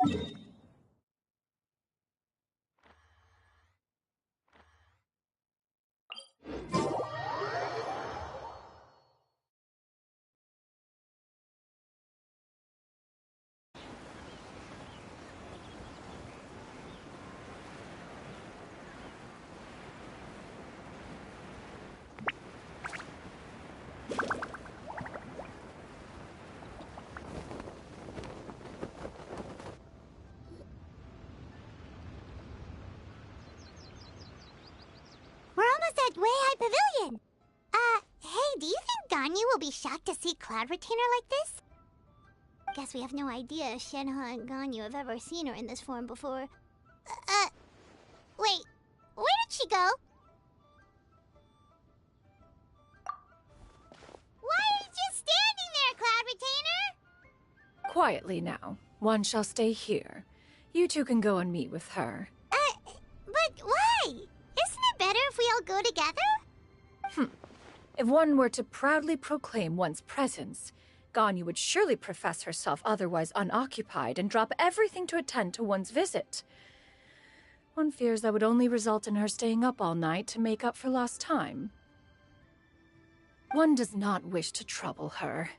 We're almost at Way High Pavilion. Hey, do you think Ganyu will be shocked to see Cloud Retainer like this? Guess we have no idea if Shenhe and Ganyu have ever seen her in this form before. Wait, where did she go? Why are you just standing there, Cloud Retainer? Quietly now. One shall stay here. You two can go and meet with her. But why? Isn't it better if we all go together? If one were to proudly proclaim one's presence, Ganyu would surely profess herself otherwise unoccupied and drop everything to attend to one's visit. One fears that would only result in her staying up all night to make up for lost time. One does not wish to trouble her.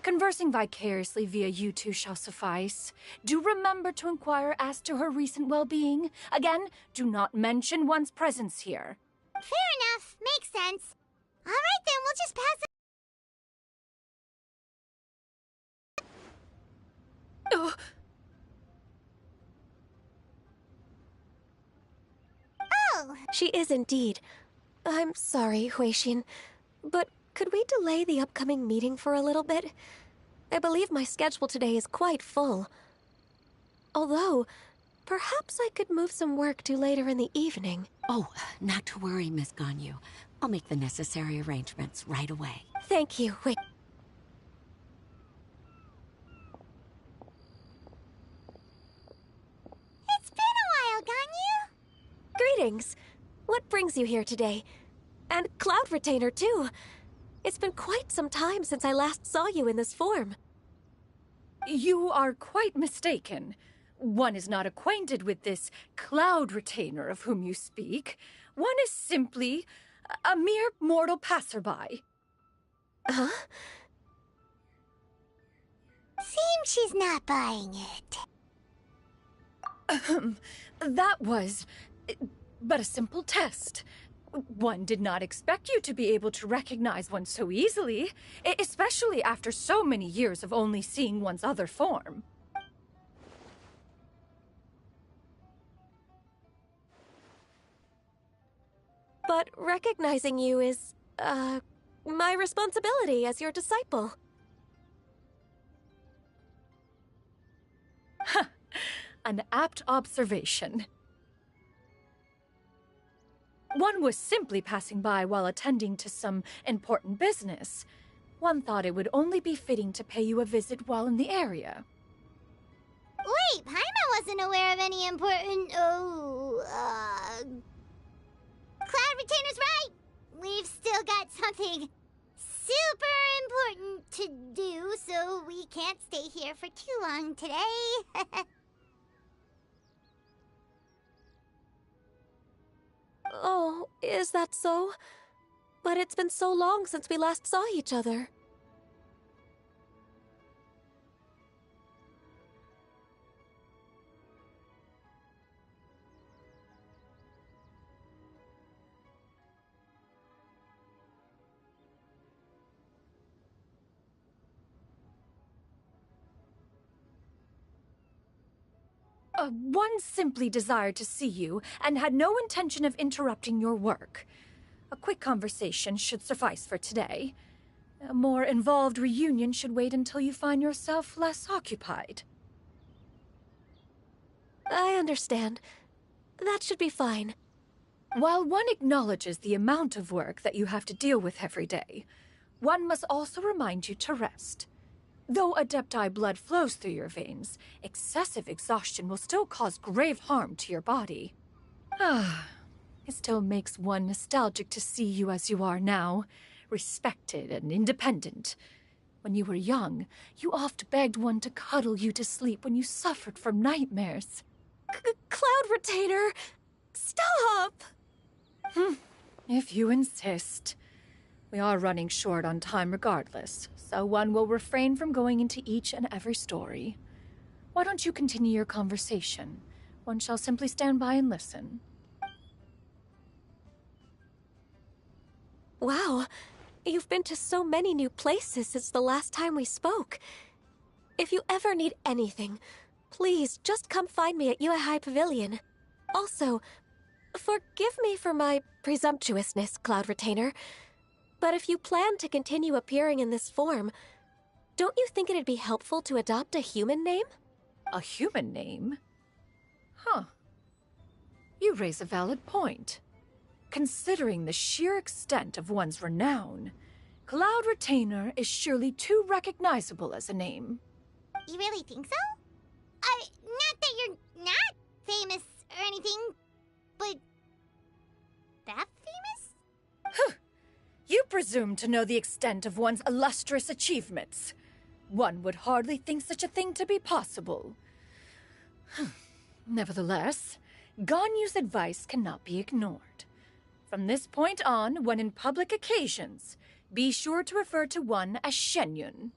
Conversing vicariously via you two shall suffice. Do remember to inquire as to her recent well-being. Again, do not mention one's presence here. Fair enough. Makes sense. All right, then, we'll just pass it. Ugh. Oh! She is indeed. I'm sorry, Huixin, but could we delay the upcoming meeting for a little bit? I believe my schedule today is quite full. Although, perhaps I could move some work to later in the evening. Oh, not to worry, Miss Ganyu. I'll make the necessary arrangements right away. Thank you, Hui. It's been a while, Ganyu. Greetings. What brings you here today? And Cloud Retainer, too. It's been quite some time since I last saw you in this form. You are quite mistaken. One is not acquainted with this Cloud Retainer of whom you speak. One is simply a mere mortal passerby. Huh? Seems she's not buying it. That was but a simple test. One did not expect you to be able to recognize one so easily, especially after so many years of only seeing one's other form. But recognizing you is, my responsibility as your disciple. An apt observation. One was simply passing by while attending to some important business. One thought it would only be fitting to pay you a visit while in the area. Wait, Paimon wasn't aware of any important... Cloud Retainer's right! We've still got something super important to do, so we can't stay here for too long today. Oh, is that so? But it's been so long since we last saw each other. One simply desired to see you and had no intention of interrupting your work. A quick conversation should suffice for today. A more involved reunion should wait until you find yourself less occupied. I understand. That should be fine. While one acknowledges the amount of work that you have to deal with every day, one must also remind you to rest. Though Adepti blood flows through your veins, excessive exhaustion will still cause grave harm to your body. It still makes one nostalgic to see you as you are now, respected and independent. When you were young, you oft begged one to cuddle you to sleep when you suffered from nightmares. Cloud Retainer! Stop! If you insist. We are running short on time regardless, so one will refrain from going into each and every story. Why don't you continue your conversation? One shall simply stand by and listen. Wow, you've been to so many new places since the last time we spoke. If you ever need anything, please just come find me at High Pavilion. Also, forgive me for my presumptuousness, Cloud Retainer, but if you plan to continue appearing in this form, don't you think it'd be helpful to adopt a human name? A human name? Huh. You raise a valid point. Considering the sheer extent of one's renown, Cloud Retainer is surely too recognizable as a name. You really think so? Not that you're not famous or anything, but that famous? You presume to know the extent of one's illustrious achievements. One would hardly think such a thing to be possible. Nevertheless, Ganyu's advice cannot be ignored. From this point on, when in public occasions, be sure to refer to one as Shenyun.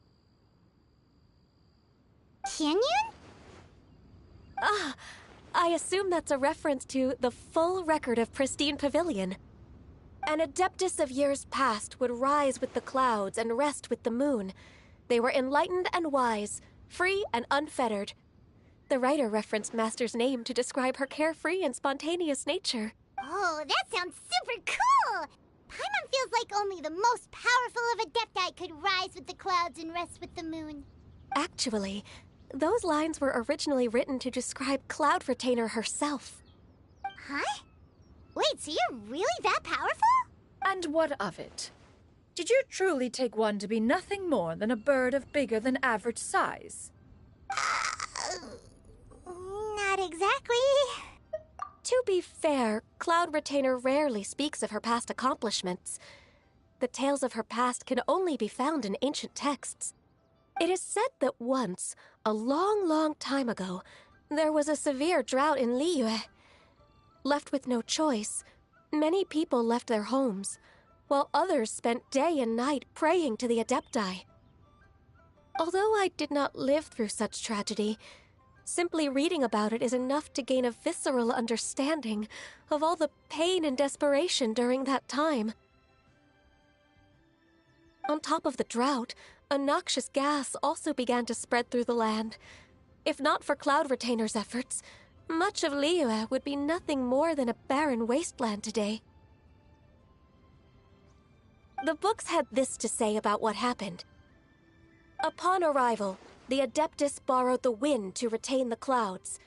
Shenyun? I assume that's a reference to the full record of Pristine Pavilion. An adeptus of years past would rise with the clouds and rest with the moon. They were enlightened and wise, free and unfettered. The writer referenced Master's name to describe her carefree and spontaneous nature. Oh, that sounds super cool! Paimon feels like only the most powerful of Adepti could rise with the clouds and rest with the moon. Actually, those lines were originally written to describe Cloud Retainer herself. Huh? Wait, so you're really that powerful? And what of it? Did you truly take one to be nothing more than a bird of bigger than average size? Not exactly. To be fair, Cloud Retainer rarely speaks of her past accomplishments. The tales of her past can only be found in ancient texts. It is said that once, a long, long time ago, there was a severe drought in Liyue. Left with no choice, many people left their homes, while others spent day and night praying to the Adepti. Although I did not live through such tragedy, simply reading about it is enough to gain a visceral understanding of all the pain and desperation during that time. On top of the drought, a noxious gas also began to spread through the land. If not for Cloud Retainer's efforts, much of Liyue would be nothing more than a barren wasteland today. The books had this to say about what happened. Upon arrival, the Adeptus borrowed the wind to retain the clouds.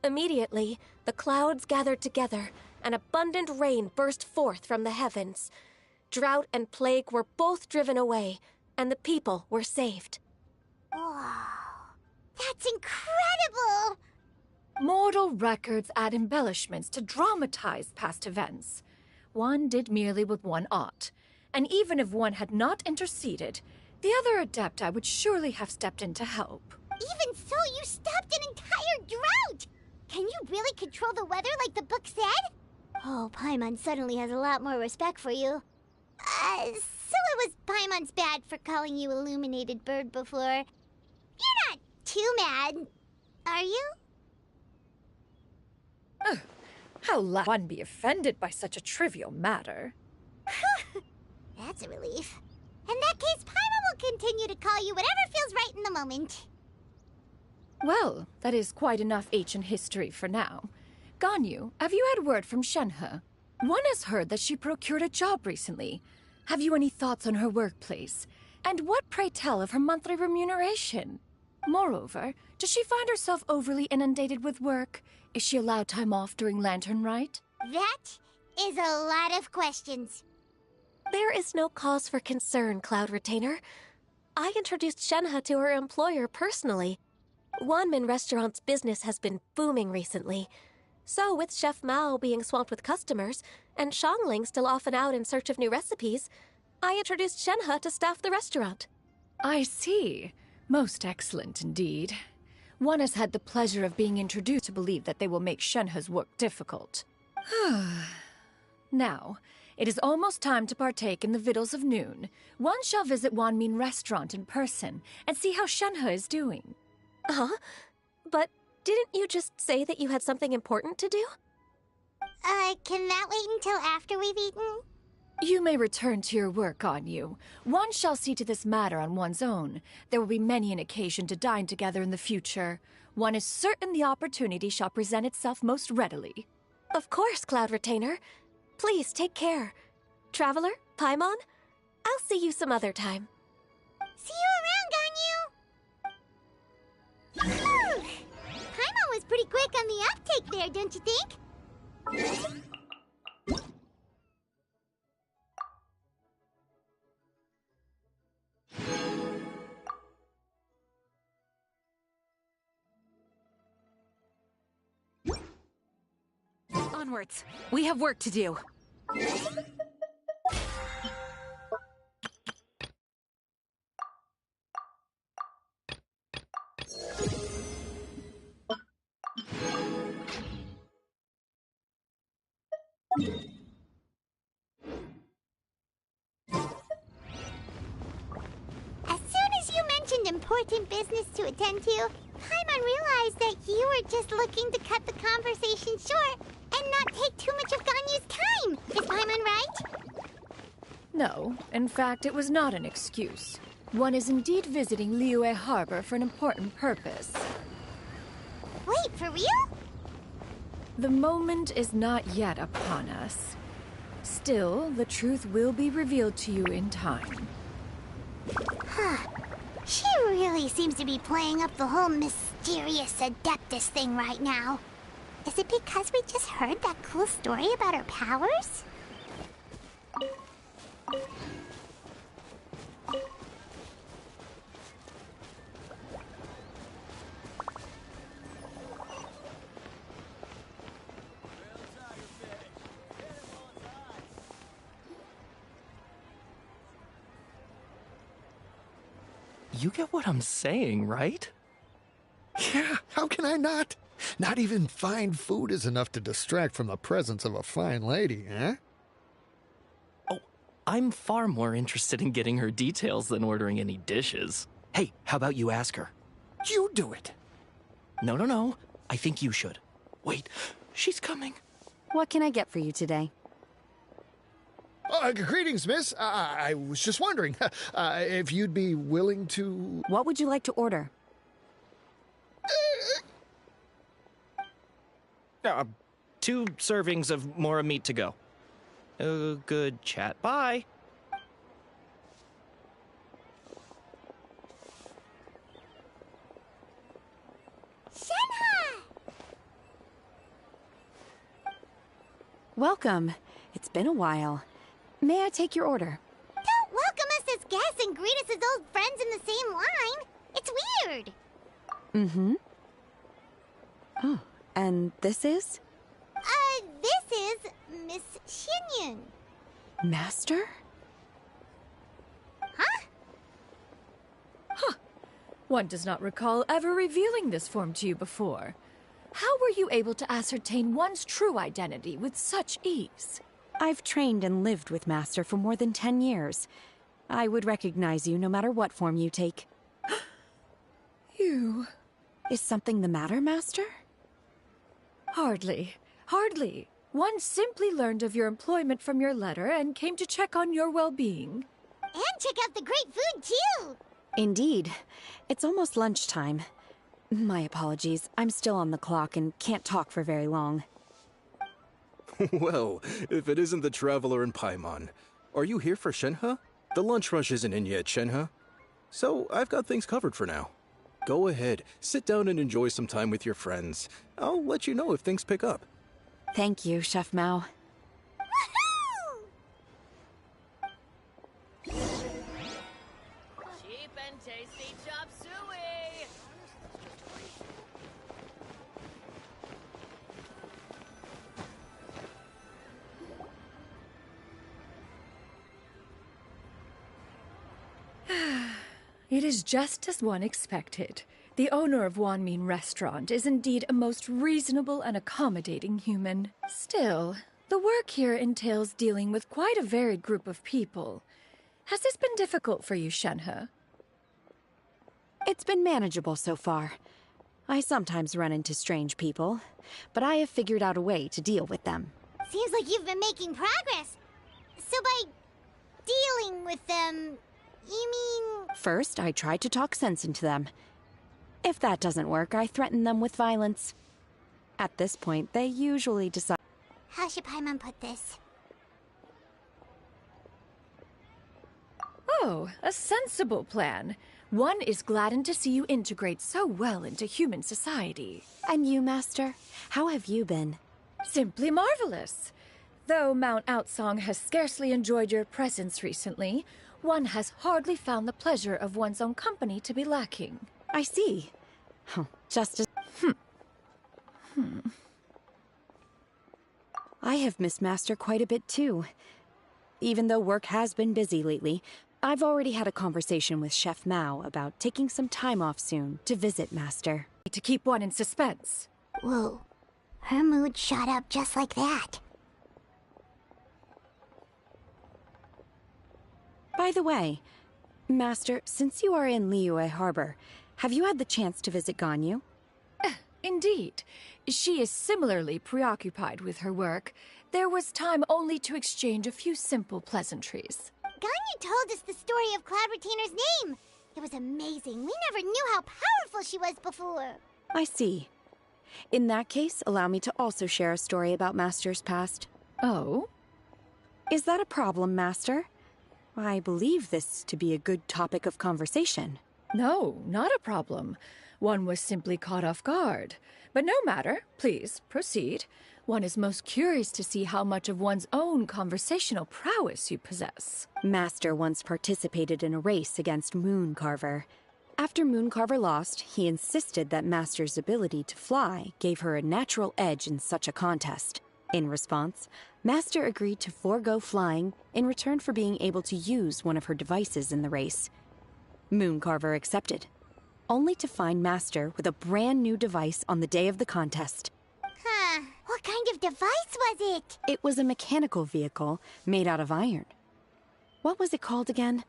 Immediately, the clouds gathered together, and abundant rain burst forth from the heavens. Drought and plague were both driven away, and the people were saved. Wow. That's incredible! Mortal records add embellishments to dramatize past events. One did merely what one ought, and even if one had not interceded, the other Adepti would surely have stepped in to help. Even so, you stopped an entire drought! Can you really control the weather like the book said? Oh, Paimon suddenly has a lot more respect for you. So it was Paimon's bad for calling you Illuminated Bird before. You're not too mad, are you? How one be offended by such a trivial matter? That's a relief. In that case, Paimon will continue to call you whatever feels right in the moment. Well, that is quite enough ancient history for now. Ganyu, have you had word from Shenhe? One has heard that she procured a job recently. Have you any thoughts on her workplace? And what, pray tell, of her monthly remuneration? Moreover, does she find herself overly inundated with work? Is she allowed time off during Lantern Rite? That is a lot of questions. There is no cause for concern, Cloud Retainer. I introduced Shenhe to her employer personally. Wanmin Restaurant's business has been booming recently. So, with Chef Mao being swamped with customers, and Xiangling still off and out in search of new recipes, I introduced Shenhe to staff the restaurant. I see. Most excellent indeed. One has had the pleasure of being introduced to believe that they will make Shenhe's work difficult. Now, it is almost time to partake in the victuals of noon. One shall visit Wanmin Restaurant in person and see how Shenhe is doing. Huh? But didn't you just say that you had something important to do? Can that wait until after we've eaten? You may return to your work, Ganyu. One shall see to this matter on one's own. There will be many an occasion to dine together in the future. One is certain the opportunity shall present itself most readily. Of course, Cloud Retainer. Please take care. Traveler, Paimon, I'll see you some other time. See you around, Ganyu! Phew! Paimon was pretty quick on the uptake there, don't you think? Onwards. We have work to do. As soon as you mentioned important business to attend to, Paimon realized that you were just looking to cut the conversation short and not take too much of Ganyu's time. Is Paimon right? No, in fact, it was not an excuse. One is indeed visiting Liyue Harbor for an important purpose. Wait, for real? The moment is not yet upon us. Still, the truth will be revealed to you in time. She really seems to be playing up the whole mysterious Adeptus thing right now. Is it because we just heard that cool story about her powers? You get what I'm saying, right? Yeah, how can I not? Not even fine food is enough to distract from the presence of a fine lady, eh? Oh, I'm far more interested in getting her details than ordering any dishes. Hey, how about you ask her? You do it. No. I think you should. Wait, she's coming. What can I get for you today? Greetings, miss. I was just wondering if you'd be willing to... What would you like to order? 2 servings of mora meat to go. Good chat. Bye. Shenhe! Welcome. It's been a while. May I take your order? Don't welcome us as guests and greet us as old friends in the same line. It's weird. Mm-hmm. Oh, and this is? This is Miss Xinyun. Master? Huh? One does not recall ever revealing this form to you before. How were you able to ascertain one's true identity with such ease? I've trained and lived with Master for more than 10 years. I would recognize you no matter what form you take. You... Is something the matter, Master? Hardly. One simply learned of your employment from your letter and came to check on your well-being. And check out the great food, too. Indeed. It's almost lunchtime. My apologies. I'm still on the clock and can't talk for very long. Well, if it isn't the Traveler and Paimon. Are you here for Shenhe? The lunch rush isn't in yet, Shenhe. So, I've got things covered for now. Go ahead, sit down and enjoy some time with your friends. I'll let you know if things pick up. Thank you, Chef Mao. Woohoo! Cheap and tasty chop suey! It is just as one expected. The owner of Wanmin Restaurant is indeed a most reasonable and accommodating human. Still, the work here entails dealing with quite a varied group of people. Has this been difficult for you, Shenhe? It's been manageable so far. I sometimes run into strange people, but I have figured out a way to deal with them. Seems like you've been making progress. So by dealing with them, you mean... First, I try to talk sense into them. If that doesn't work, I threaten them with violence. At this point, they usually decide... How should Paimon put this? Oh, a sensible plan. One is gladdened to see you integrate so well into human society. And you, Master? How have you been? Simply marvelous. Though Mount Outsong has scarcely enjoyed your presence recently, one has hardly found the pleasure of one's own company to be lacking. I see. Oh, just as... I have missed Master quite a bit, too. Even though work has been busy lately, I've already had a conversation with Chef Mao about taking some time off soon to visit Master. To keep one in suspense. Whoa. Her mood shot up just like that. By the way, Master, since you are in Liyue Harbor, have you had the chance to visit Ganyu? Indeed. She is similarly preoccupied with her work. There was time only to exchange a few simple pleasantries. Ganyu told us the story of Cloud Retainer's name. It was amazing. We never knew how powerful she was before. I see. In that case, allow me to also share a story about Master's past. Oh? Is that a problem, Master? I believe this to be a good topic of conversation. No, not a problem. One was simply caught off guard. But no matter. Please, proceed. One is most curious to see how much of one's own conversational prowess you possess. Master once participated in a race against Mooncarver. After Mooncarver lost, he insisted that Master's ability to fly gave her a natural edge in such a contest. In response, Master agreed to forego flying in return for being able to use one of her devices in the race. Mooncarver accepted, only to find Master with a brand new device on the day of the contest. Huh. What kind of device was it? It was a mechanical vehicle made out of iron. What was it called again?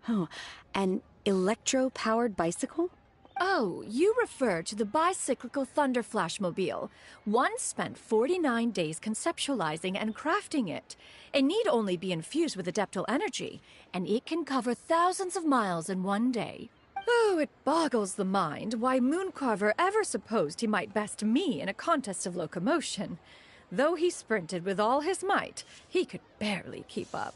Oh, an electro-powered bicycle? Oh, you refer to the bicyclical Thunder Flashmobile. One spent 49 days conceptualizing and crafting it. It need only be infused with adeptal energy, and it can cover thousands of miles in one day. Oh, it boggles the mind why Mooncarver ever supposed he might best me in a contest of locomotion. Though he sprinted with all his might, he could barely keep up.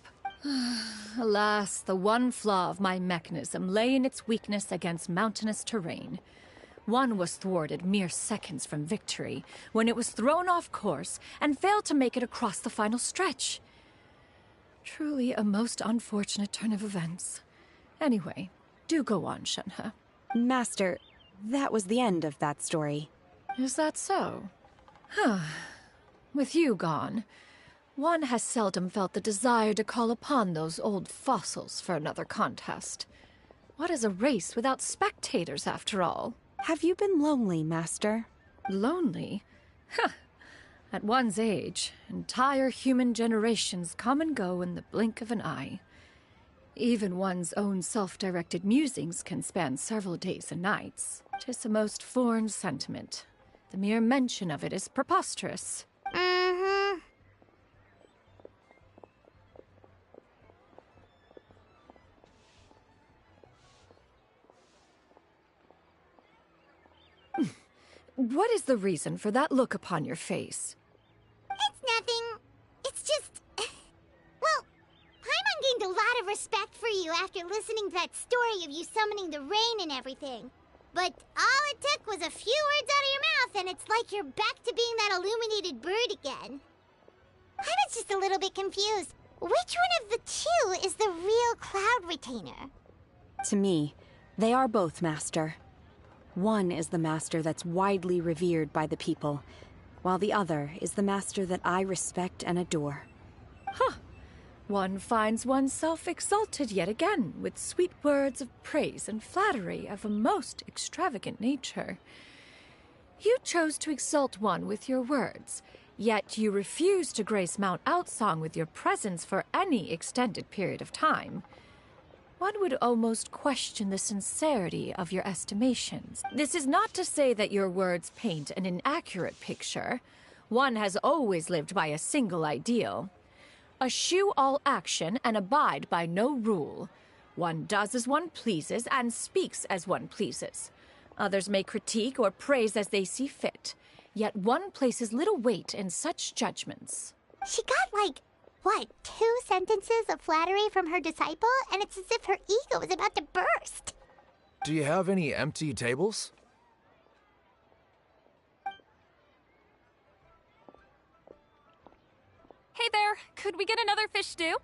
Alas, the one flaw of my mechanism lay in its weakness against mountainous terrain. One was thwarted mere seconds from victory, when it was thrown off course and failed to make it across the final stretch. Truly a most unfortunate turn of events. Anyway, do go on, Shenhe. Master, that was the end of that story. Is that so? Huh. With you gone, one has seldom felt the desire to call upon those old fossils for another contest. What is a race without spectators, after all? Have you been lonely, Master? Lonely? Huh. At one's age, entire human generations come and go in the blink of an eye. Even one's own self-directed musings can span several days and nights. 'Tis a most foreign sentiment. The mere mention of it is preposterous. Mm-hmm. What is the reason for that look upon your face? It's nothing. It's just... Well, Paimon gained a lot of respect for you after listening to that story of you summoning the rain and everything. But all it took was a few words out of your mouth and it's like you're back to being that illuminated bird again. I was just a little bit confused. Which one of the two is the real Cloud Retainer? To me, they are both, Master. One is the master that's widely revered by the people, while the other is the master that I respect and adore. Huh. one finds oneself exalted yet again with sweet words of praise and flattery of a most extravagant nature. You chose to exalt one with your words, yet you refuse to grace Mount Outsong with your presence for any extended period of time. One would almost question the sincerity of your estimations. This is not to say that your words paint an inaccurate picture. One has always lived by a single ideal. Eschew all action and abide by no rule. One does as one pleases and speaks as one pleases. Others may critique or praise as they see fit, yet one places little weight in such judgments. She got, like, what, 2 sentences of flattery from her disciple, and it's as if her ego is about to burst. Do you have any empty tables? Hey there, could we get another fish stew?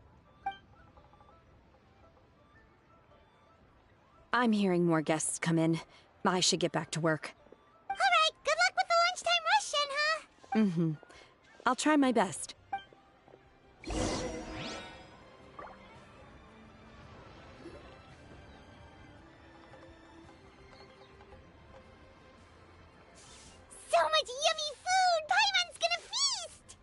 I'm hearing more guests come in. I should get back to work. All right, good luck with the lunchtime rush, Shenhe. Mm-hmm. I'll try my best. So much yummy food! Paimon's gonna feast!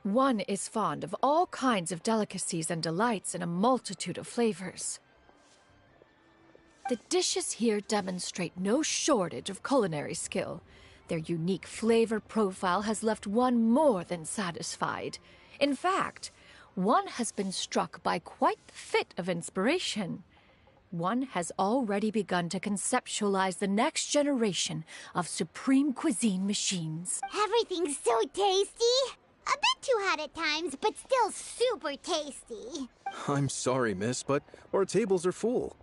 One is fond of all kinds of delicacies and delights in a multitude of flavors. The dishes here demonstrate no shortage of culinary skill. Their unique flavor profile has left one more than satisfied. In fact, one has been struck by quite the fit of inspiration. One has already begun to conceptualize the next generation of supreme cuisine machines. Everything's so tasty! A bit too hot at times, but still super tasty. I'm sorry, miss, but our tables are full.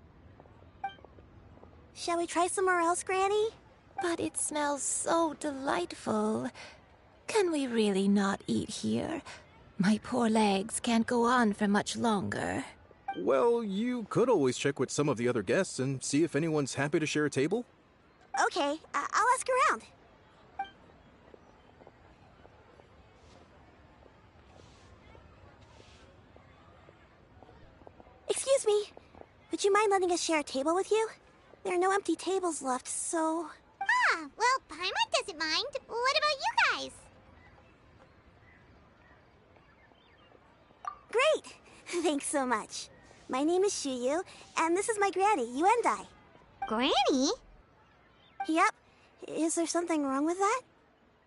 Shall we try somewhere else, Granny? But it smells so delightful. Can we really not eat here? My poor legs can't go on for much longer. Well, you could always check with some of the other guests and see if anyone's happy to share a table. Okay, I'll ask around. Excuse me. Would you mind letting us share a table with you? There are no empty tables left, so... Ah, well, Paimon doesn't mind. What about you guys? Great! Thanks so much. My name is Shuyu, and this is my granny, Yuendai. Granny? Yep. Is there something wrong with that?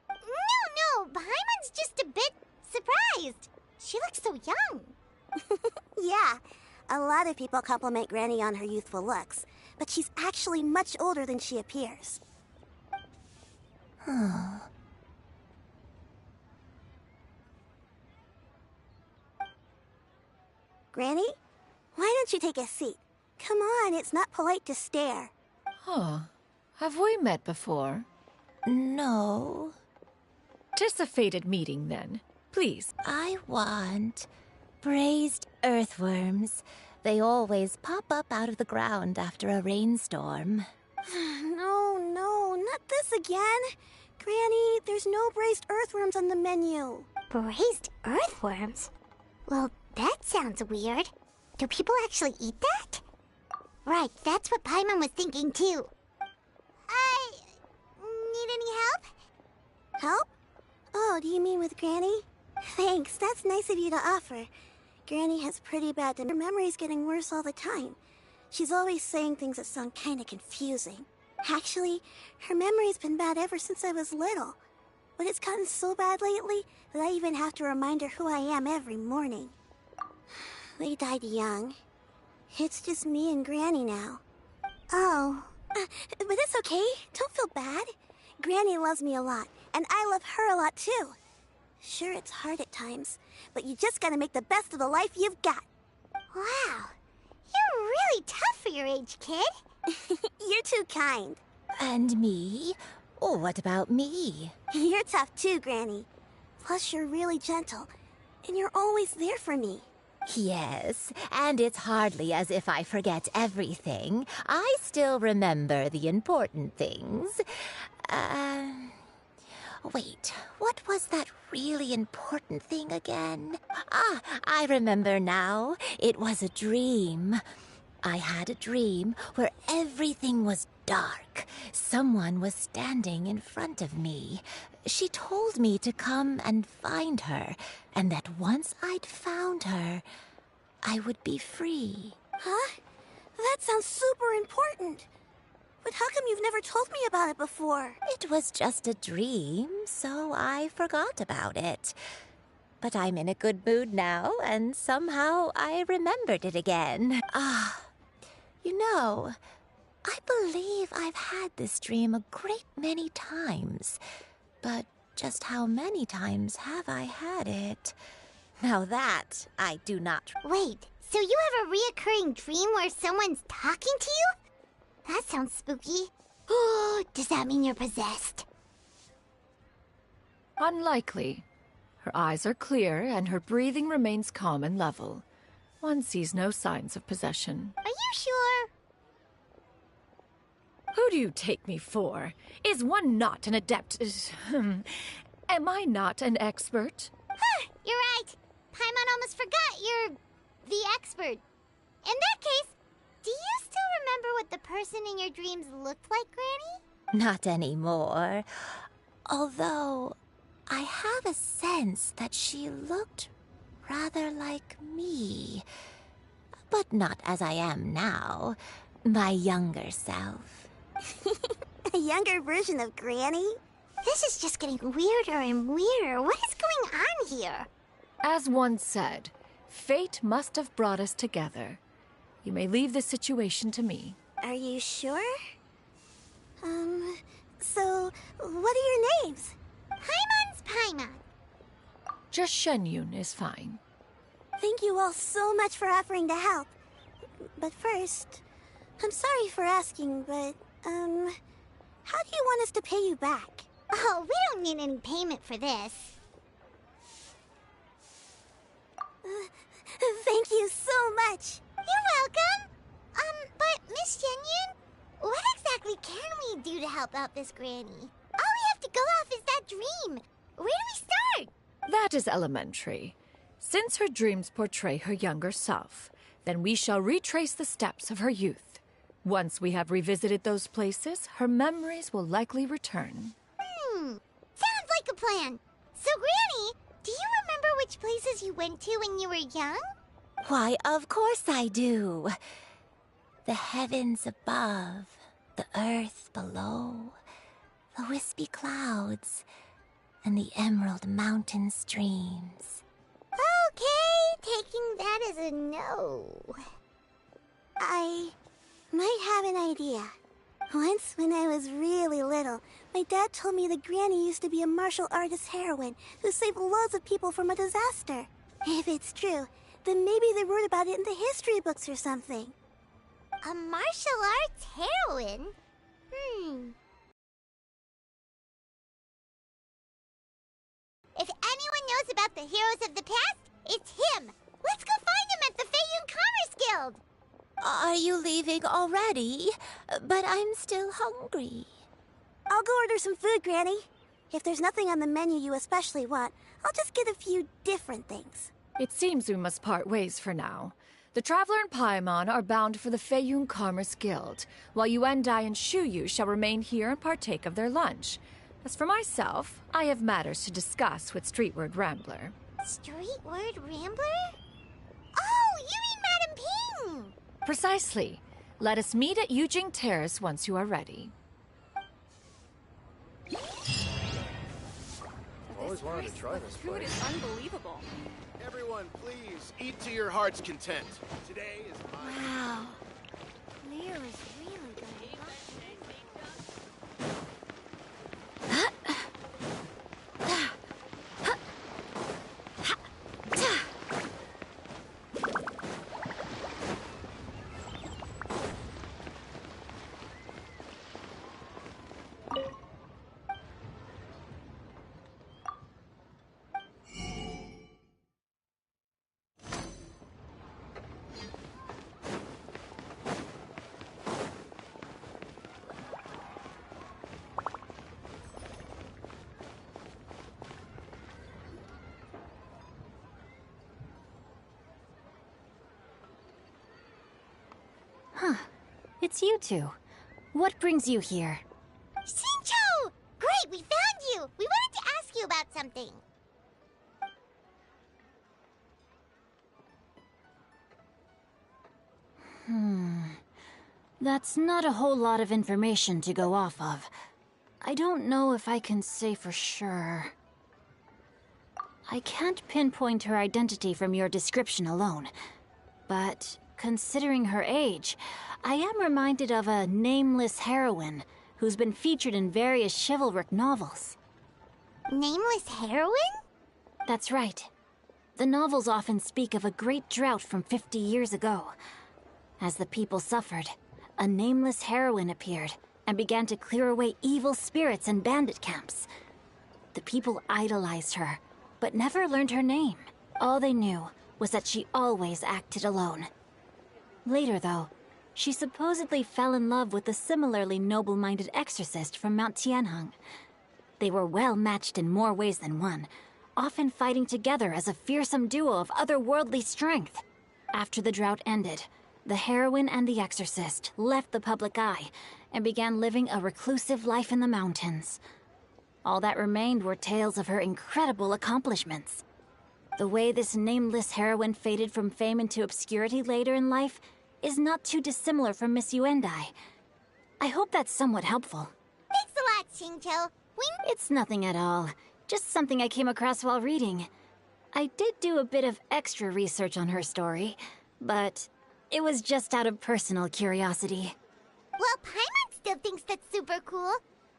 No, Paimon's just a bit surprised. She looks so young. Yeah, a lot of people compliment Granny on her youthful looks, but she's actually much older than she appears. Granny? Why don't you take a seat? Come on, it's not polite to stare. Huh. Have we met before? No. Just a fated meeting, then. Please. I want braised earthworms. They always pop up out of the ground after a rainstorm. No, not this again. Granny, there's no braised earthworms on the menu. Braised earthworms? Well, that sounds weird. Do people actually eat that? Right, that's what Paimon was thinking too. Need any help? Help? Oh, do you mean with Granny? Thanks, that's nice of you to offer. Granny has pretty bad her memory's getting worse all the time. She's always saying things that sound kinda confusing. Actually, her memory's been bad ever since I was little. But it's gotten so bad lately that I even have to remind her who I am every morning. They died young. It's just me and Granny now. Oh. But it's okay. Don't feel bad. Granny loves me a lot, and I love her a lot too. Sure, it's hard at times, but you just gotta make the best of the life you've got. Wow. You're really tough for your age, kid. You're too kind. And me? Oh, what about me? You're tough too, Granny. Plus, you're really gentle, and you're always there for me. Yes, and it's hardly as if I forget everything. I still remember the important things. Wait, what was that really important thing again? Ah, I remember now. It was a dream. I had a dream where everything was dark. Someone was standing in front of me. She told me to come and find her, and that once I'd found her, I would be free. Huh? That sounds super important. But how come you've never told me about it before? It was just a dream, so I forgot about it. But I'm in a good mood now, and somehow I remembered it again. You know, I believe I've had this dream a great many times. But just how many times have I had it? Now that I do not... Wait, so you have a reoccurring dream where someone's talking to you? That sounds spooky. Oh, does that mean you're possessed? Unlikely. Her eyes are clear, and her breathing remains calm and level. One sees no signs of possession. Are you sure? Who do you take me for? Is one not an adept? Am I not an expert? Huh, you're right. Paimon almost forgot you're the expert. In that case, do you still remember what the person in your dreams looked like, Granny? Not anymore. Although, I have a sense that she looked rather like me. But not as I am now. My younger self. A younger version of Granny? This is just getting weirder and weirder. What is going on here? As one said, fate must have brought us together. You may leave this situation to me. Are you sure? So, what are your names? Paimon's Paimon. Just Shenyun is fine. Thank you all so much for offering to help. But first, I'm sorry for asking, but, how do you want us to pay you back? Oh, we don't need any payment for this. Thank you so much. You're welcome. But Miss Shenyun, what exactly can we do to help out this Granny? All we have to go off is that dream. Where do we start? That is elementary. Since her dreams portray her younger self, then we shall retrace the steps of her youth. Once we have revisited those places, her memories will likely return. Sounds like a plan. So, Granny, do you remember which places you went to when you were young? Why, of course I do. The heavens above, the earth below, the wispy clouds, and the emerald mountain streams. Okay, taking that as a no. I might have an idea. Once, when I was really little, my dad told me that Granny used to be a martial artist heroine who saved loads of people from a disaster. If it's true, then maybe they wrote about it in the history books or something. A martial arts heroine? If anyone knows about the heroes of the past, it's him. Let's go find him at the Feiyun Commerce Guild. Are you leaving already? But I'm still hungry. I'll go order some food, Granny. If there's nothing on the menu you especially want, I'll just get a few different things. It seems we must part ways for now. The Traveler and Paimon are bound for the Feiyun Commerce Guild, while Yuendai and Shuyu shall remain here and partake of their lunch. As for myself, I have matters to discuss with Streetward Rambler. Streetward Rambler? Oh, you mean Madame Ping! Precisely. Let us meet at Yujing Terrace once you are ready. Always wanted to try this Food place. is unbelievable. Everyone, please, eat to your heart's content. Today is my... Wow. Lear is really good. Huh. It's you two. What brings you here? Shincho! Great, we found you! We wanted to ask you about something. That's not a whole lot of information to go off of. I don't know if I can say for sure. I can't pinpoint her identity from your description alone, but considering her age, I am reminded of a nameless heroine who's been featured in various chivalric novels. Nameless heroine? That's right. The novels often speak of a great drought from 50 years ago. As the people suffered, a nameless heroine appeared and began to clear away evil spirits and bandit camps. The people idolized her, but never learned her name. All they knew was that she always acted alone. Later, though, she supposedly fell in love with a similarly noble-minded exorcist from Mount Tianheng. They were well matched in more ways than one, often fighting together as a fearsome duo of otherworldly strength. After the drought ended, the heroine and the exorcist left the public eye and began living a reclusive life in the mountains. All that remained were tales of her incredible accomplishments. The way this nameless heroine faded from fame into obscurity later in life is not too dissimilar from Miss Yuendai. I hope that's somewhat helpful. Thanks a lot, Shincho. It's nothing at all. Just something I came across while reading. I did do a bit of extra research on her story, but it was just out of personal curiosity. Well, Paimon still thinks that's super cool.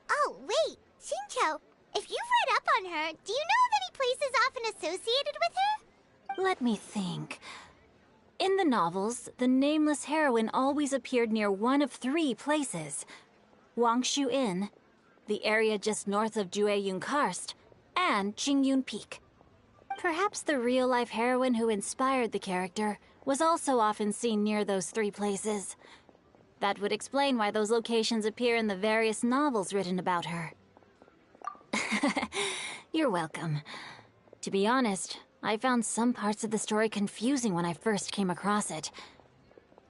Oh, wait, Shincho, if you've read up on her, do you know of any places often associated with her? Let me think. In the novels, the nameless heroine always appeared near one of 3 places. Wangshu Inn, the area just north of Jueyun Karst, and Qingyun Peak. Perhaps the real-life heroine who inspired the character was also often seen near those 3 places. That would explain why those locations appear in the various novels written about her. You're welcome. To be honest, I found some parts of the story confusing when I first came across it.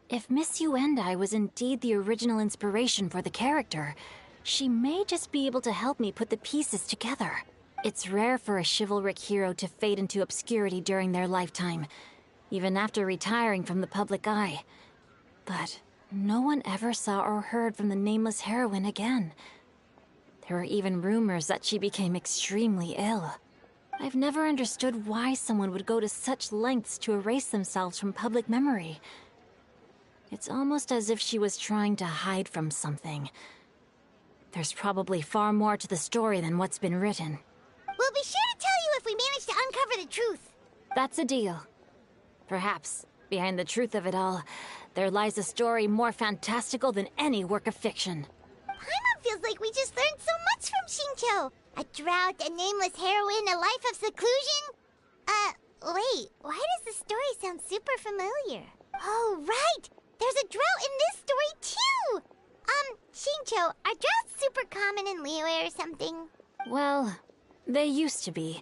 If Miss Yuendai was indeed the original inspiration for the character, she may just be able to help me put the pieces together. It's rare for a chivalric hero to fade into obscurity during their lifetime, even after retiring from the public eye. But no one ever saw or heard from the nameless heroine again. There were even rumors that she became extremely ill. I've never understood why someone would go to such lengths to erase themselves from public memory. It's almost as if she was trying to hide from something. There's probably far more to the story than what's been written. We'll be sure to tell you if we manage to uncover the truth. That's a deal. Perhaps, behind the truth of it all, there lies a story more fantastical than any work of fiction. Paimon feels like we just learned so much from Shincho. A drought, a nameless heroine, a life of seclusion. Wait, why does the story sound super familiar? Oh, right! There's a drought in this story, too! Shincho, are droughts super common in Liyue or something? Well, they used to be.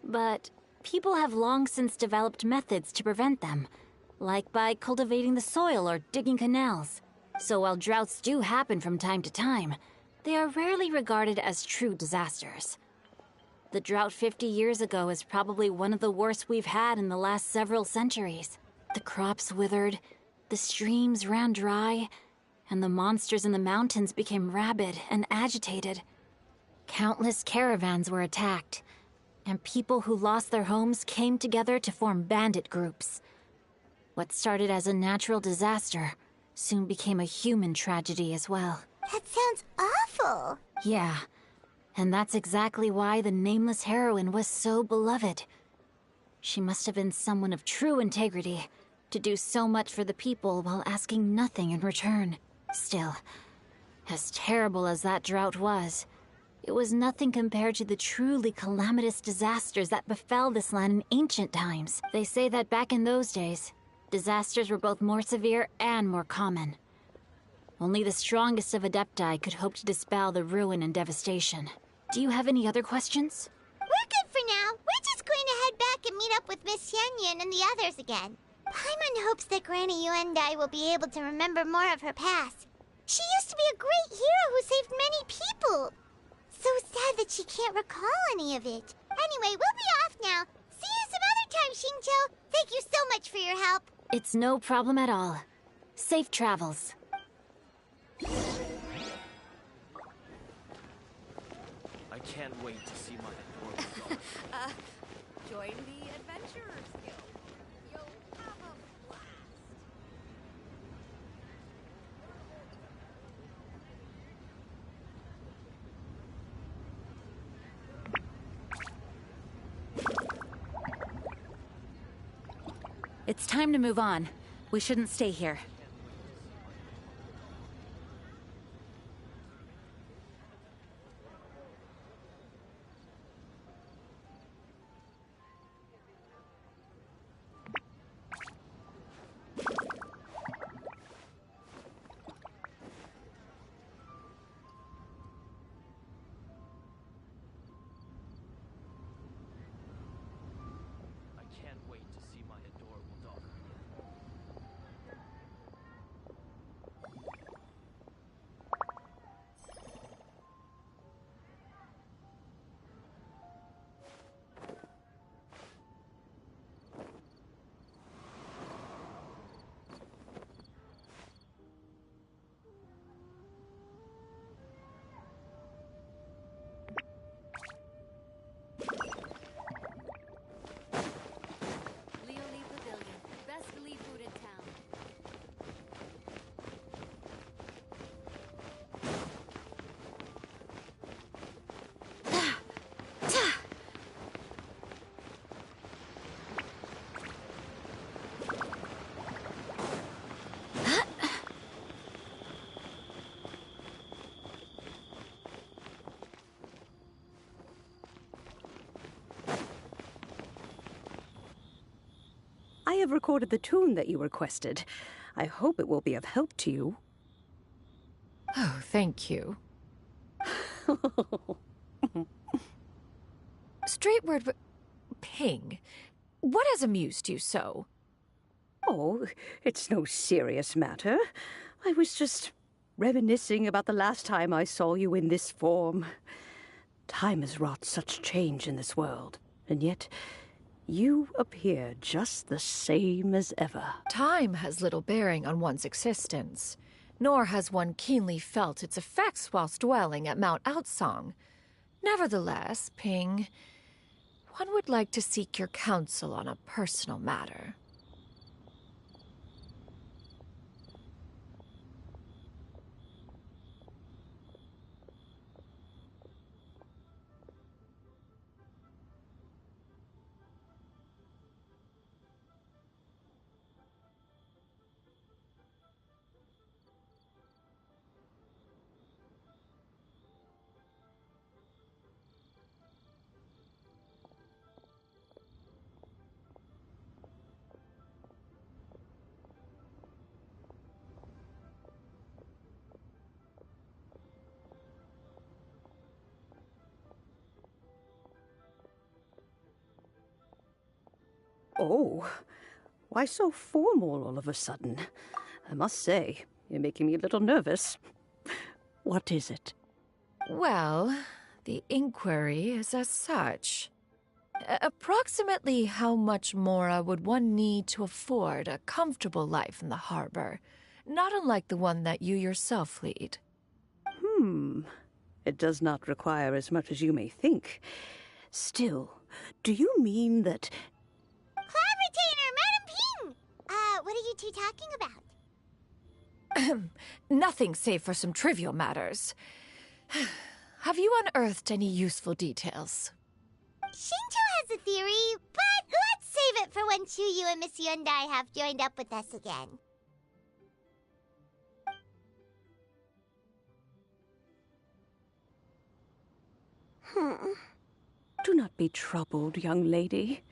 But people have long since developed methods to prevent them, like by cultivating the soil or digging canals. So while droughts do happen from time to time, they are rarely regarded as true disasters. The drought 50 years ago is probably one of the worst we've had in the last several centuries. The crops withered, the streams ran dry, and the monsters in the mountains became rabid and agitated. Countless caravans were attacked, and people who lost their homes came together to form bandit groups. What started as a natural disaster soon became a human tragedy as well. That sounds awful. Yeah, and that's exactly why the nameless heroine was so beloved. She must have been someone of true integrity, to do so much for the people while asking nothing in return. Still, as terrible as that drought was, it was nothing compared to the truly calamitous disasters that befell this land in ancient times. They say that back in those days, disasters were both more severe and more common. Only the strongest of Adepti could hope to dispel the ruin and devastation. Do you have any other questions? We're good for now. We're just going to head back and meet up with Miss Xianyan and the others again. Paimon hopes that Granny Yuendai will be able to remember more of her past. She used to be a great hero who saved many people. So sad that she can't recall any of it. Anyway, we'll be off now. See you some other time, Xingqiu. Thank you so much for your help. It's no problem at all. Safe travels. I can't wait to see my adorable daughter. Join the Adventurers Guild. You'll have a blast. It's time to move on. We shouldn't stay here. I can't wait to see my adorable daughter again. Leolie Pavilion, best Lee food in town. I have recorded the tune that you requested. I hope it will be of help to you. Oh, thank you. Straight word, Ping. What has amused you so? Oh, it's no serious matter. I was just reminiscing about the last time I saw you in this form. Time has wrought such change in this world, and yet you appear just the same as ever. Time has little bearing on one's existence, nor has one keenly felt its effects whilst dwelling at Mount Outsong. Nevertheless, Ping, one would like to seek your counsel on a personal matter. Oh, why so formal all of a sudden? I must say, you're making me a little nervous. What is it? Well, the inquiry is as such. Approximately how much more would one need to afford a comfortable life in the harbor, not unlike the one that you yourself lead? It does not require as much as you may think. Still, do you mean that... Cloud Retainer, Madam Ping! What are you two talking about? Nothing save for some trivial matters. Have you unearthed any useful details? Xingqiu has a theory, but let's save it for when Chuyu and Miss Yuendai have joined up with us again. Do not be troubled, young lady.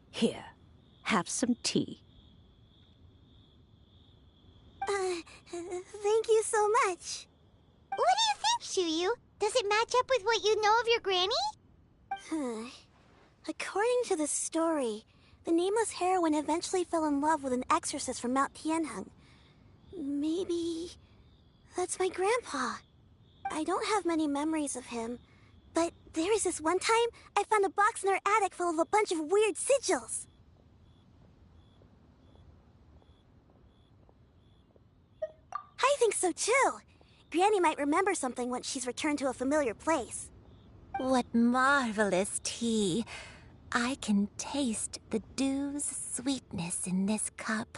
Here, have some tea. Thank you so much. What do you think, Chuyu? Does it match up with what you know of your granny? According to the story, The nameless heroine eventually fell in love with an exorcist from Mount Tianheng. Maybe that's my grandpa. I don't have many memories of him, but there was this one time I found a box in our attic full of a bunch of weird sigils. I think so too. Granny might remember something once she's returned to a familiar place. What marvelous tea. I can taste the dew's sweetness in this cup.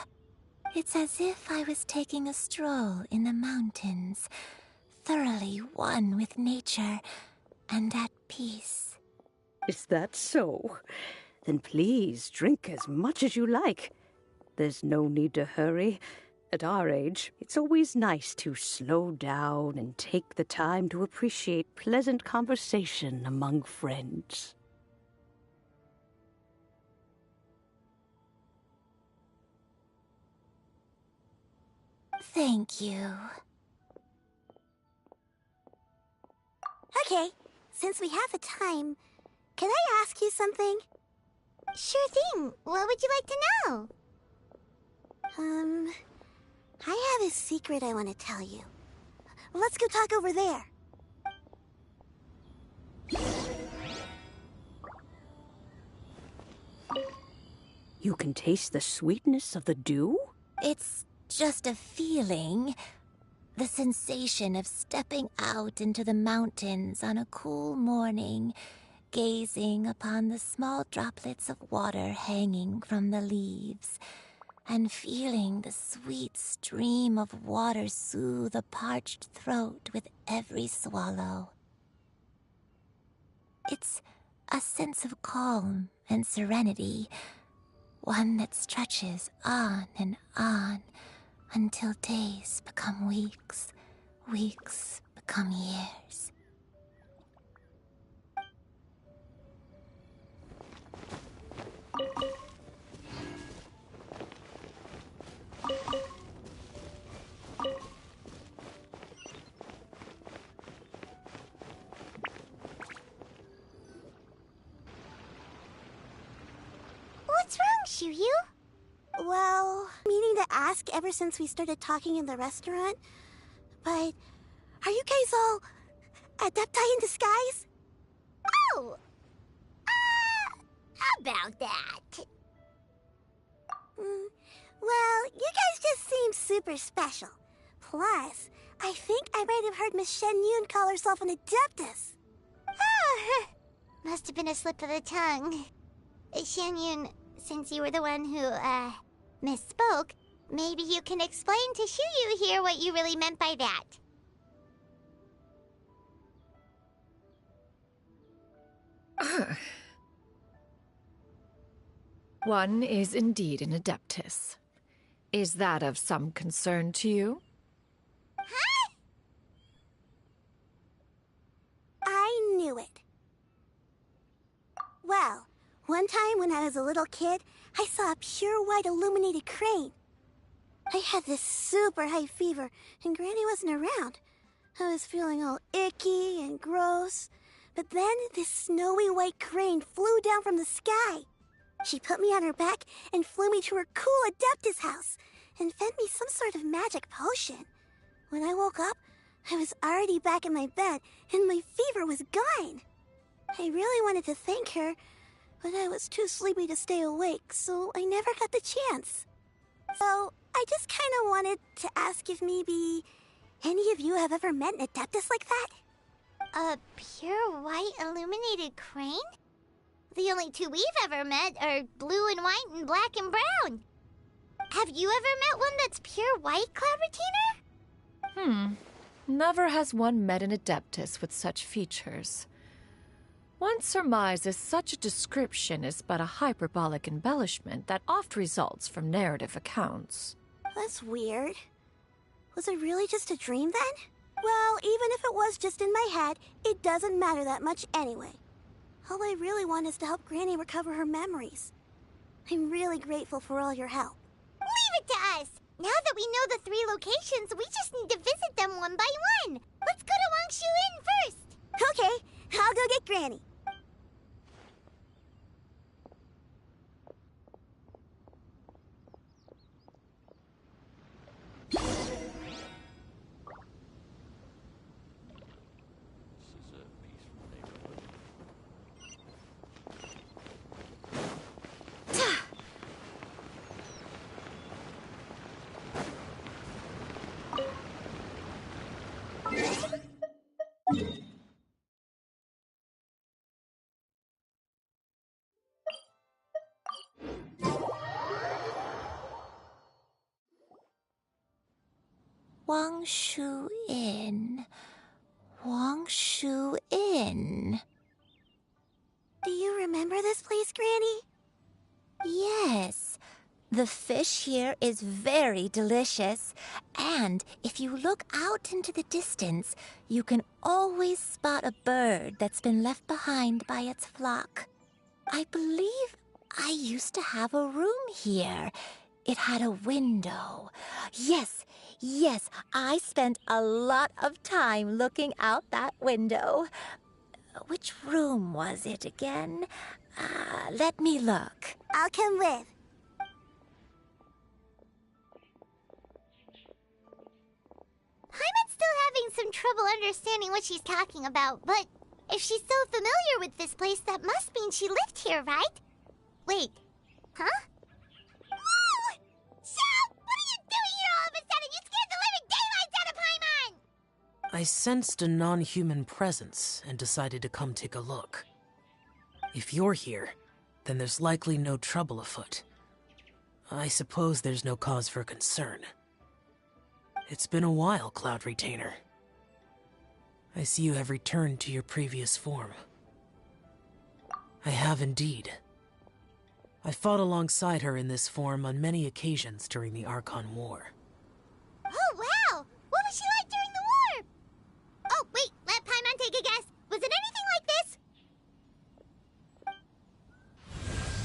It's as if I was taking a stroll in the mountains, thoroughly one with nature and at peace. Is that so? Then please drink as much as you like. There's no need to hurry. At our age, it's always nice to slow down and take the time to appreciate pleasant conversation among friends. Thank you. Okay, since we have the time, can I ask you something? Sure thing. What would you like to know? I have a secret I want to tell you. Let's go talk over there. You can taste the sweetness of the dew? It's just a feeling. The sensation of stepping out into the mountains on a cool morning, gazing upon the small droplets of water hanging from the leaves, and feeling the sweet stream of water soothe a parched throat with every swallow. It's a sense of calm and serenity, one that stretches on and on until days become weeks, weeks become years. What's wrong, Shiryu? Well, meaning to ask ever since we started talking in the restaurant, but are you guys all adepti in disguise? Oh! About that. Well, you guys just seem super special. Plus, I think I might have heard Miss Shen Yun call herself an adeptus. Oh, must have been a slip of the tongue. Shen Yun, since you were the one who, misspoke, maybe you can explain to Shiryu here what you really meant by that. One is indeed an adeptus. Is that of some concern to you? Huh? I knew it. Well, one time when I was a little kid, I saw a pure white illuminated crane. I had this super high fever, and Granny wasn't around. I was feeling all icky and gross. But then this snowy white crane flew down from the sky. She put me on her back and flew me to her cool Adeptus house and fed me some sort of magic potion. When I woke up, I was already back in my bed and my fever was gone. I really wanted to thank her, but I was too sleepy to stay awake, so I never got the chance. So I just kind of wanted to ask if maybe any of you have ever met an Adeptus like that? A pure white illuminated crane? The only two we've ever met are blue and white and black and brown. Have you ever met one that's pure white, Cloud Retainer? Never has one met an adeptus with such features. One surmises such a description is but a hyperbolic embellishment that oft results from narrative accounts. That's weird. Was it really just a dream then? Well, even if it was just in my head, it doesn't matter that much anyway. All I really want is to help Granny recover her memories. I'm really grateful for all your help. Leave it to us! Now that we know the 3 locations, we just need to visit them one by one. Let's go to Wangshu Inn first. Okay, I'll go get Granny. Wangshu Inn. Wangshu Inn. Do you remember this place, Granny? Yes. The fish here is very delicious, and if you look out into the distance, you can always spot a bird that's been left behind by its flock. I believe I used to have a room here. It had a window. Yes, I spent a lot of time looking out that window. Which room was it again? Let me look. I'll come with. Paimon's still having some trouble understanding what she's talking about, but if she's so familiar with this place, that must mean she lived here, right? Wait, huh? Whoa! Shao! What are you doing here all of a sudden? You scared the living daylights out of Paimon! I sensed a non-human presence and decided to come take a look. If you're here, then there's likely no trouble afoot. I suppose there's no cause for concern. It's been a while, Cloud Retainer. I see you have returned to your previous form. I have indeed. I fought alongside her in this form on many occasions during the Archon War. Oh, wow! What was she like during the war? Oh, wait, let Paimon take a guess. Was it anything like this?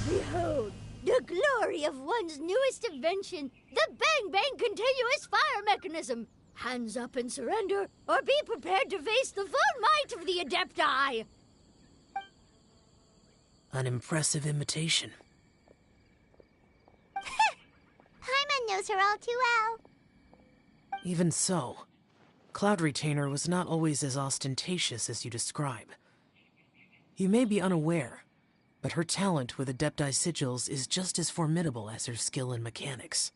Behold, the glory of one's newest invention, the Bang Bang Continuous Fire Mechanism. Hands up and surrender, or be prepared to face the full might of the Adepti. An impressive imitation. Paimon knows her all too well. Even so, Cloud Retainer was not always as ostentatious as you describe. You may be unaware, but her talent with Adepti sigils is just as formidable as her skill in mechanics.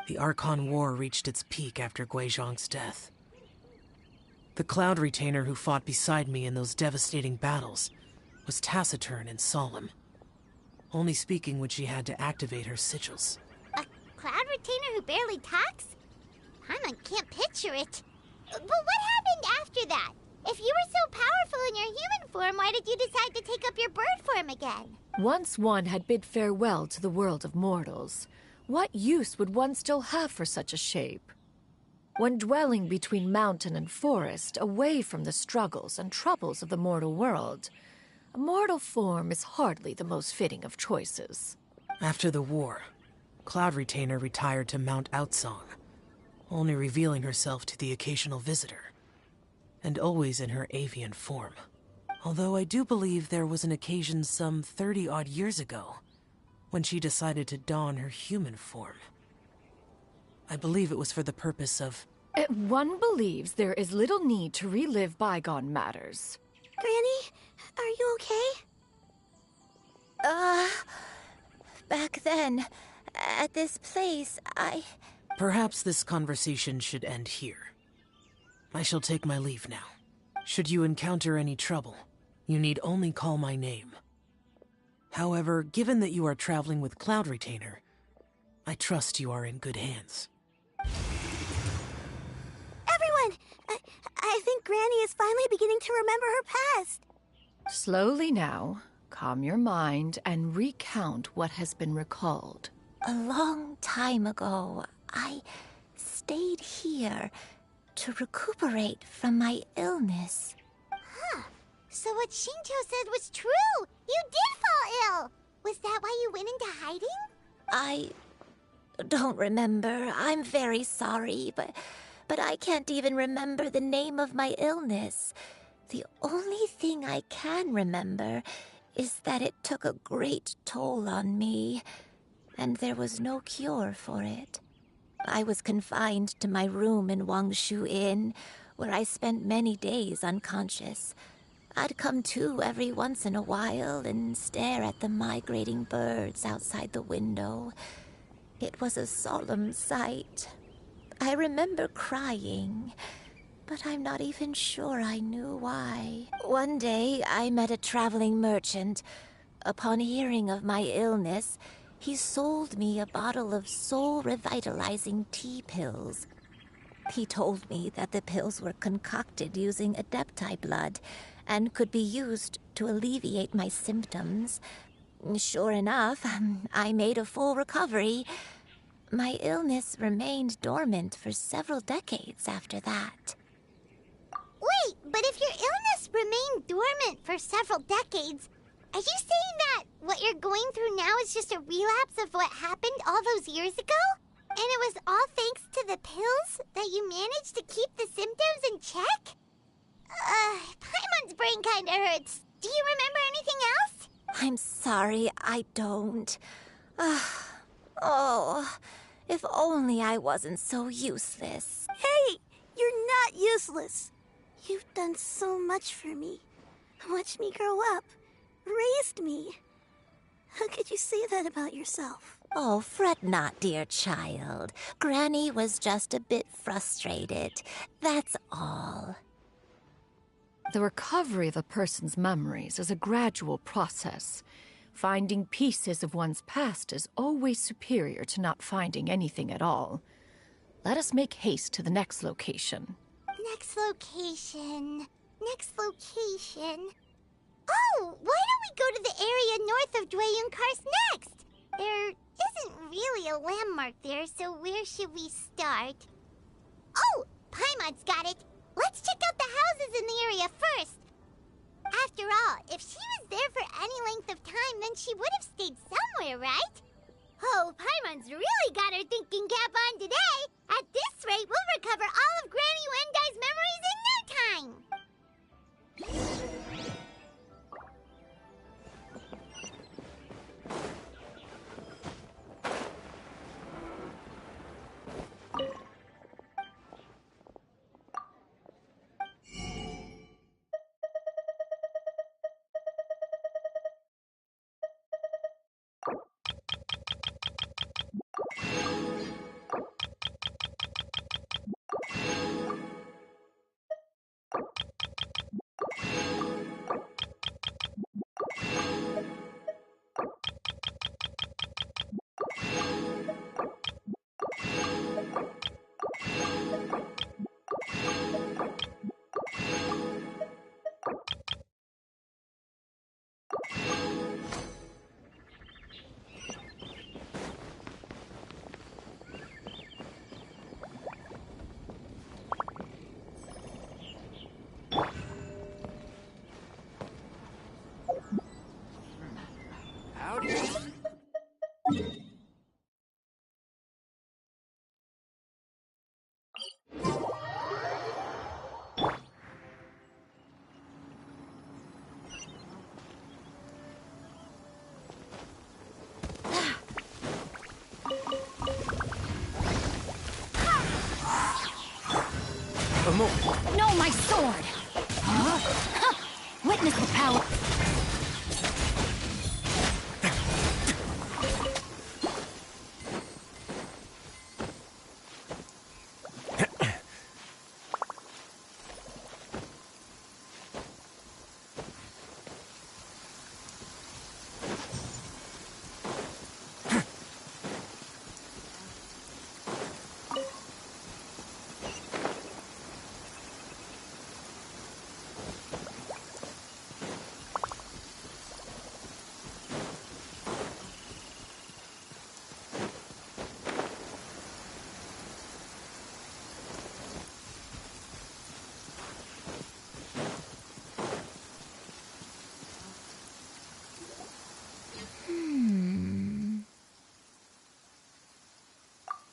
The Archon War reached its peak after Guizhong's death. The Cloud Retainer who fought beside me in those devastating battles was taciturn and solemn, only speaking when she had to activate her sigils. A Cloud Retainer who barely talks? Paimon can't picture it. But what happened after that? If you were so powerful in your human form, why did you decide to take up your bird form again? Once one had bid farewell to the world of mortals, what use would one still have for such a shape? When dwelling between mountain and forest, away from the struggles and troubles of the mortal world, a mortal form is hardly the most fitting of choices. After the war, Cloud Retainer retired to Mount Outsong, only revealing herself to the occasional visitor, and always in her avian form. Although I do believe there was an occasion some 30-odd years ago when she decided to don her human form. I believe it was for the purpose of... One believes there is little need to relive bygone matters. Granny, are you okay? Back then, at this place, Perhaps this conversation should end here. I shall take my leave now. Should you encounter any trouble, you need only call my name. However, given that you are traveling with Cloud Retainer, I trust you are in good hands. Everyone! I think Granny is finally beginning to remember her past. Slowly now, calm your mind and recount what has been recalled. A long time ago, I stayed here to recuperate from my illness. Huh. So what Shinto said was true! You did fall ill! Was that why you went into hiding? I don't remember. I'm very sorry, but I can't even remember the name of my illness. The only thing I can remember is that it took a great toll on me, and there was no cure for it. I was confined to my room in Wangshu Inn, where I spent many days unconscious. I'd come to every once in a while and stare at the migrating birds outside the window. It was a solemn sight. I remember crying, but I'm not even sure I knew why. One day, I met a traveling merchant. Upon hearing of my illness, he sold me a bottle of soul-revitalizing tea pills. He told me that the pills were concocted using Adepti blood and could be used to alleviate my symptoms. Sure enough, I made a full recovery. My illness remained dormant for several decades after that. Wait, but if your illness remained dormant for several decades, are you saying that what you're going through now is just a relapse of what happened all those years ago? And it was all thanks to the pills that you managed to keep the symptoms in check? Paimon's brain kinda hurts. Do you remember anything else? I'm sorry, I don't. Oh, if only I wasn't so useless. Hey, you're not useless. You've done so much for me. Watched me grow up. Raised me. How could you say that about yourself? Oh, fret not, dear child. Granny was just a bit frustrated. That's all. The recovery of a person's memories is a gradual process. Finding pieces of one's past is always superior to not finding anything at all. Let us make haste to the next location. Next location. Oh, why don't we go to the area north of Dwayunkars next? There isn't really a landmark there, so where should we start? Oh, Paimon's got it. Let's check out the houses in the area first. After all, if she was there for any length of time, then she would have stayed somewhere, right? Oh, Paimon's really got her thinking cap on today. At this rate, we'll recover all of Granny Wendai's memories in no time. No, my sword! Huh? Witness the power.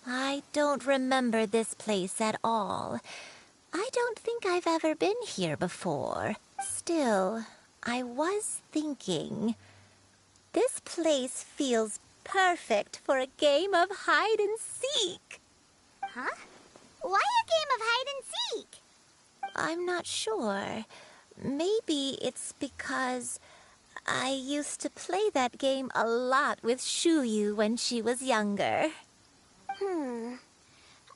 I don't remember this place at all. I don't think I've ever been here before. Still, I was thinking, this place feels perfect for a game of hide and seek. Huh? Why a game of hide and seek? I'm not sure. Maybe it's because I used to play that game a lot with Shuyu when she was younger. I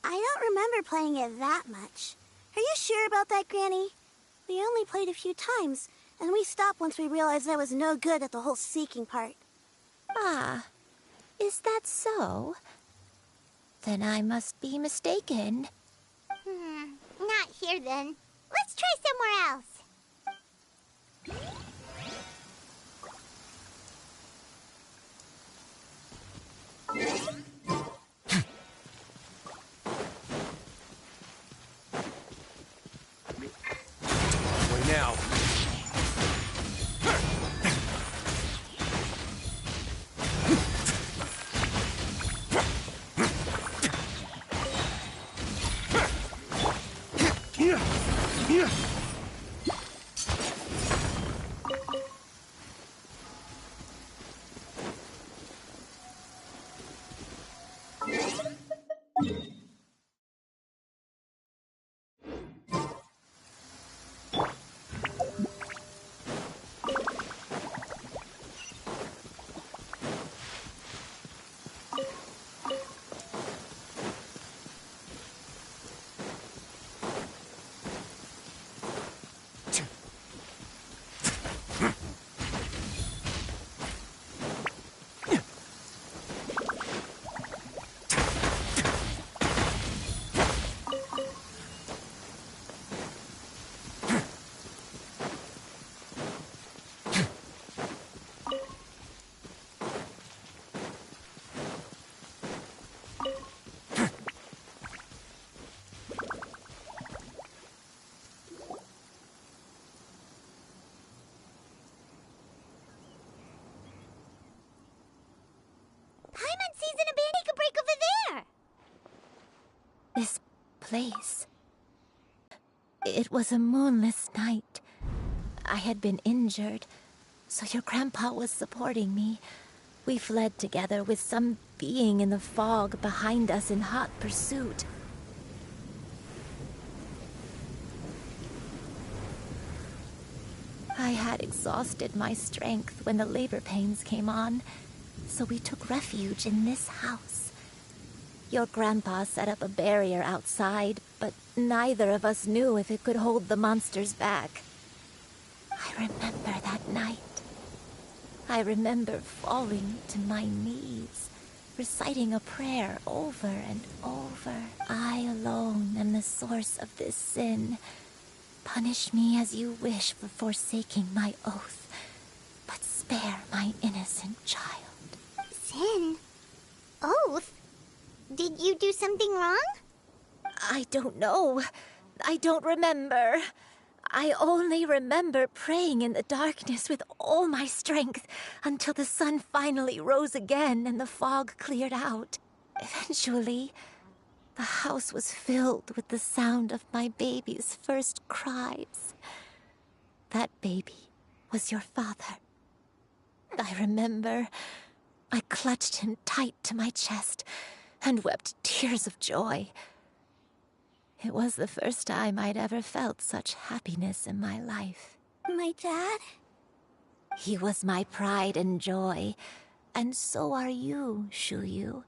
don't remember playing it that much. Are you sure about that, Granny? We only played a few times, and we stopped once we realized I was no good at the whole seeking part. Ah, is that so? Then I must be mistaken. not here then. Let's try somewhere else. Wait now. Paimon sees an abandoned break over there! This place. It was a moonless night. I had been injured, so your grandpa was supporting me. We fled together with some being in the fog behind us in hot pursuit. I had exhausted my strength when the labor pains came on, so we took refuge in this house. Your grandpa set up a barrier outside, but neither of us knew if it could hold the monsters back. I remember that night. I remember falling to my knees, reciting a prayer over and over. I alone am the source of this sin. Punish me as you wish for forsaking my oath, but spare my innocent child. Sin? Oath? Did you do something wrong? I don't know. I don't remember. I only remember praying in the darkness with all my strength until the sun finally rose again and the fog cleared out. Eventually, the house was filled with the sound of my baby's first cries. That baby was your father. I remember I clutched him tight to my chest and wept tears of joy. It was the first time I'd ever felt such happiness in my life. My dad? He was my pride and joy, and so are you, Shuyu.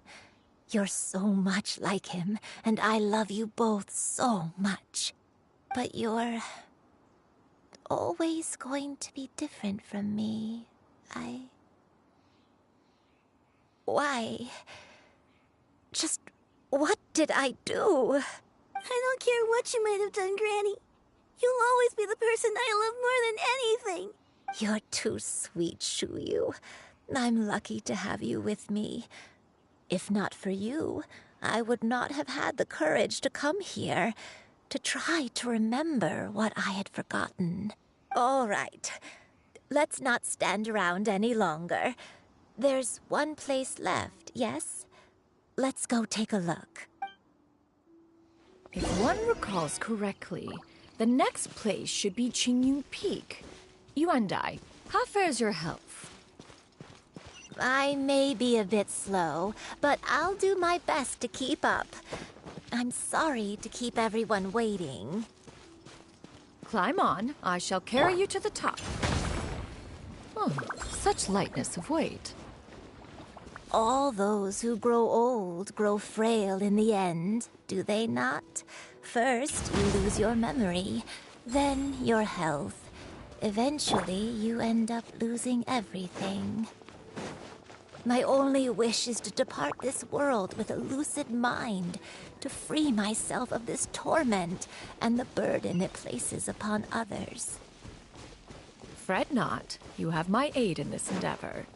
You're so much like him, and I love you both so much. But you're always going to be different from me. Why? Just what did I do? I don't care what you might have done, Granny. You'll always be the person I love more than anything. You're too sweet, Shuyu. I'm lucky to have you with me. If not for you, I would not have had the courage to come here, to try to remember what I had forgotten. All right, let's not stand around any longer. There's one place left, yes? Let's go take a look. If one recalls correctly, the next place should be Qingyun Peak. Yuandai, how fares your health? I may be a bit slow, but I'll do my best to keep up. I'm sorry to keep everyone waiting. Climb on. I shall carry you to the top. Oh, such lightness of weight. All those who grow old grow frail in the end, do they not? First, you lose your memory, then your health. Eventually, you end up losing everything. My only wish is to depart this world with a lucid mind, to free myself of this torment and the burden it places upon others. Fret not. You have my aid in this endeavor.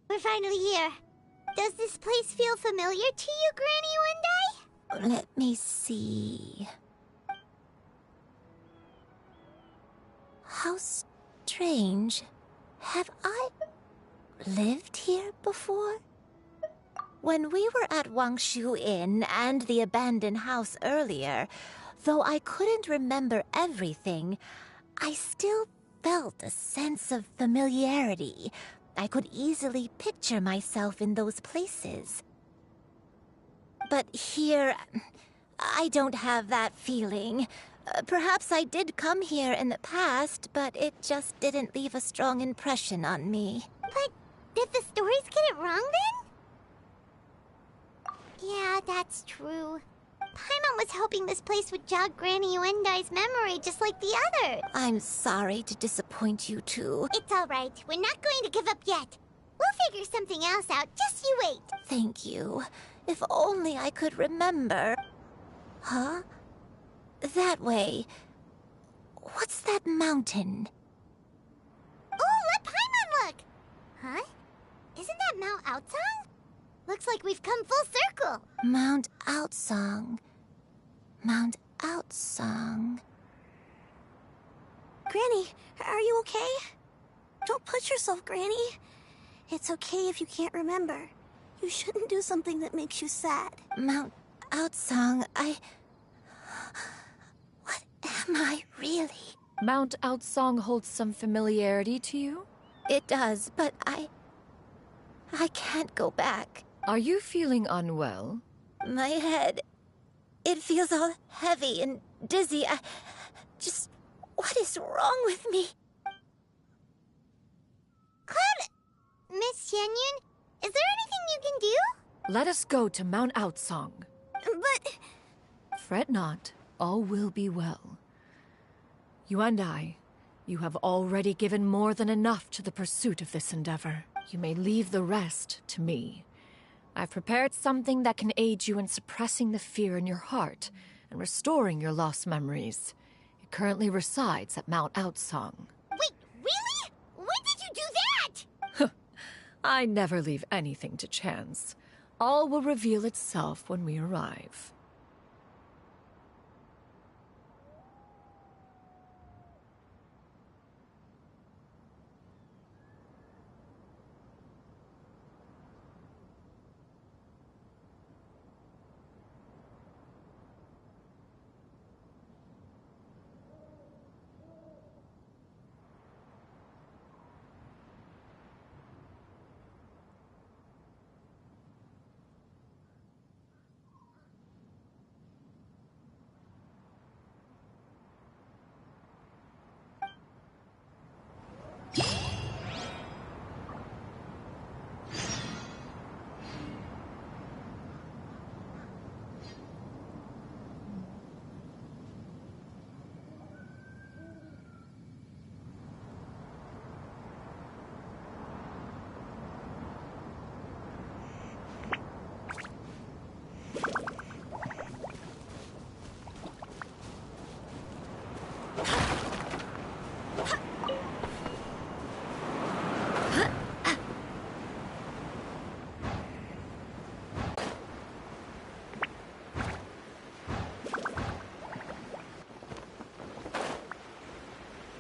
We're finally here. Does this place feel familiar to you, Granny One Day? Let me see. How strange. Have I lived here before? When we were at Wangshu Inn and the abandoned house earlier, though I couldn't remember everything, I still felt a sense of familiarity. I could easily picture myself in those places. But here, I don't have that feeling. Perhaps I did come here in the past, but it just didn't leave a strong impression on me. But did the stories get it wrong then? Yeah, that's true. Paimon was hoping this place would jog Granny Uendai's memory just like the others. I'm sorry to disappoint you too. It's all right. We're not going to give up yet. We'll figure something else out. Just you wait. Thank you. If only I could remember. Huh? That way. What's that mountain? Oh, let Paimon look! Huh? Isn't that Mount Outsang? Looks like we've come full circle. Mount Outsang. Mount Outsang. Granny, are you okay? Don't push yourself, Granny. It's okay if you can't remember. You shouldn't do something that makes you sad. Mount Outsang, What am I really? Mount Outsang holds some familiarity to you? It does, but I can't go back. Are you feeling unwell? My head, it feels all heavy and dizzy. What is wrong with me? Cloud, Xianyun? Is there anything you can do? Let us go to Mount Outsong. But... Fret not, all will be well. You and I, you have already given more than enough to the pursuit of this endeavor. You may leave the rest to me. I've prepared something that can aid you in suppressing the fear in your heart and restoring your lost memories. It currently resides at Mount Outsong. Wait, really? When did you do that? I never leave anything to chance. All will reveal itself when we arrive.